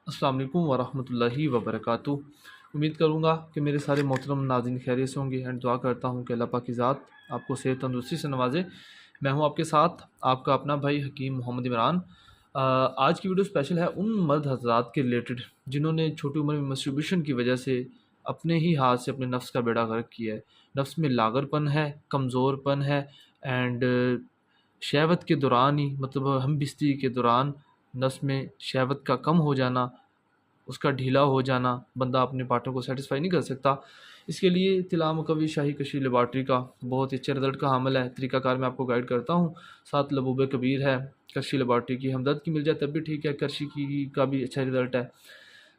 अस्सलाम वालेकुम वरहमतुल्लाहि वबरकातुह। उम्मीद करूँगा कि मेरे सारे मोहतरम नाज़रीन खैरियत से होंगे एंड दुआ करता हूँ कि अल्लाह पाक की ज़ात आपको सेहत तंदुरुस्ती से नवाजे। मैं हूँ आपके साथ आपका अपना भाई हकीम मोहम्मद इमरान। आज की वीडियो स्पेशल है उन मर्द हज़रात के रिलेटेड जिन्होंने छोटी उम्र में मस्टरबेशन की वजह से अपने ही हाथ से अपने नफ्स का बेड़ा गर्क किया है। नफ्स में लागरपन है, कमज़ोरपन है एंड शहवत के दौरान ही मतलब हम बिस्ती के दौरान नस में शहवत का कम हो जाना, उसका ढीला हो जाना, बंदा अपने पार्टनर को सेटिस्फाई नहीं कर सकता। इसके लिए तिला मुकव्वी शाही कशी लेबॉर्ट्री का बहुत ही अच्छे रिज़ल्ट का हामिल है। तरीक़ाकार मैं आपको गाइड करता हूँ। साथ लबूब कबीर है, करशी लेबॉर्ट्री की, हमदर्द की मिल जाए तब भी ठीक है, करशी की का भी अच्छा रिज़ल्ट है।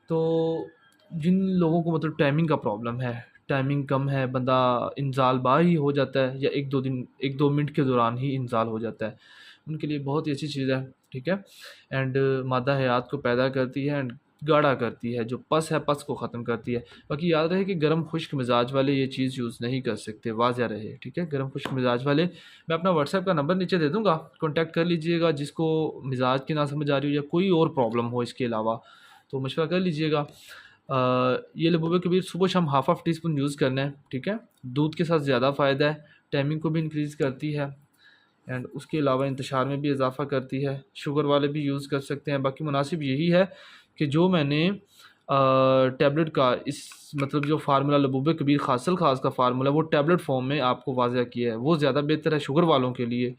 तो जिन लोगों को मतलब टाइमिंग का प्रॉब्लम है, टाइमिंग कम है, बंदा इंज़ाल बार ही हो जाता है या 1-2 दिन 1-2 मिनट के दौरान ही इंज़ाल हो जाता है, उनके लिए बहुत ही अच्छी चीज़ है, ठीक है। एंड मादा हयात को पैदा करती है एंड गाढ़ा करती है, जो पस है पस को ख़त्म करती है। बाकी याद रहे कि गर्म खुश्क मिजाज वाले ये चीज़ यूज़ नहीं कर सकते, वाज़िया रहे, ठीक है। गर्म खुश्क मिजाज वाले मैं अपना व्हाट्सएप का नंबर नीचे दे दूँगा, कॉन्टैक्ट कर लीजिएगा। जिसको मिजाज की ना समझ आ रही हो या कोई और प्रॉब्लम हो इसके अलावा तो मशवरा कर लीजिएगा। ये लबूब कबीर सुबह शाम हाफ़ टी स्पून यूज़ करना है, ठीक है। दूध के साथ ज़्यादा फ़ायदा है, टाइमिंग को भी इंक्रीज़ करती है एंड उसके अलावा इंतशार में भी इजाफ़ा करती है। शुगर वाले भी यूज़ कर सकते हैं। बाकी मुनासिब यही है कि जो मैंने टैबलेट का इस मतलब जो फार्मूला लबूब कबीर खासल ख़ास का फार्मूला वो टैबलेट फ़ॉर्म में आपको वाज़िया किया है, वो ज़्यादा बेहतर है शुगर वालों के लिए।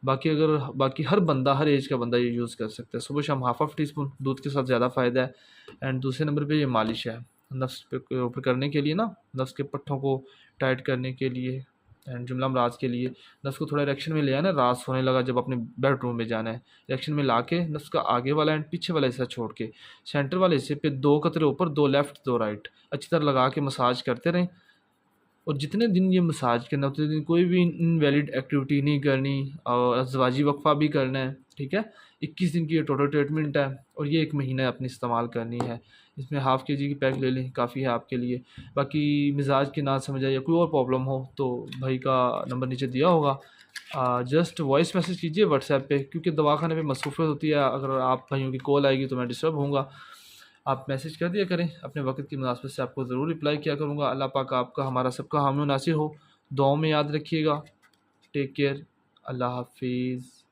बाकी हर बंदा, हर एज का बंदा ये यूज़ कर सकता है। सुबह शाम हाफ़ टी स्पून दूध के साथ ज़्यादा फ़ायदा है। एंड दूसरे नंबर पे ये मालिश है, नफ़्स पे के ऊपर करने के लिए ना, नफ़्स के पट्ठों को टाइट करने के लिए एंड जुमला अमराज के लिए। नफ़्स को थोड़ा इरेक्शन में ले आना, रास होने लगा जब अपने बेडरूम में जाना है, इरेक्शन में लाके नफ़्स का आगे वाला एंड पीछे वाला हिस्सा छोड़ के सेंटर वाले हिस्से पे 2 कतरे ऊपर, 2 लेफ़्ट 2 राइट अच्छी तरह लगा के मसाज करते रहें। और जितने दिन ये मसाज करना उतने दिन कोई भी इनवैलिड एक्टिविटी नहीं करनी और अज़वाजी वक्फ़ा भी करना है, ठीक है। 21 दिन की ये टोटल ट्रीटमेंट है और ये 1 महीना अपनी इस्तेमाल करनी है। इसमें हाफ़ केजी की पैक ले लें, काफ़ी है आपके लिए। बाकी मिज़ाज की ना समझ आए या कोई और प्रॉब्लम हो तो भाई का नंबर नीचे दिया होगा, जस्ट वॉइस मैसेज कीजिए व्हाट्सएप पे, क्योंकि दवाखाने में मसरूफ़ियत होती है, अगर आप भाइयों की कॉल आएगी तो मैं डिस्टर्ब होऊँगा। आप मैसेज कर दिया करें, अपने वक़्त की मुनासबत से आपको ज़रूर रिप्लाई किया करूँगा। अल्लाह पाक आपका हमारा सबका हामी और नासिर हो। दुआओं में याद रखिएगा। Take care. अल्लाह हाफ़िज़।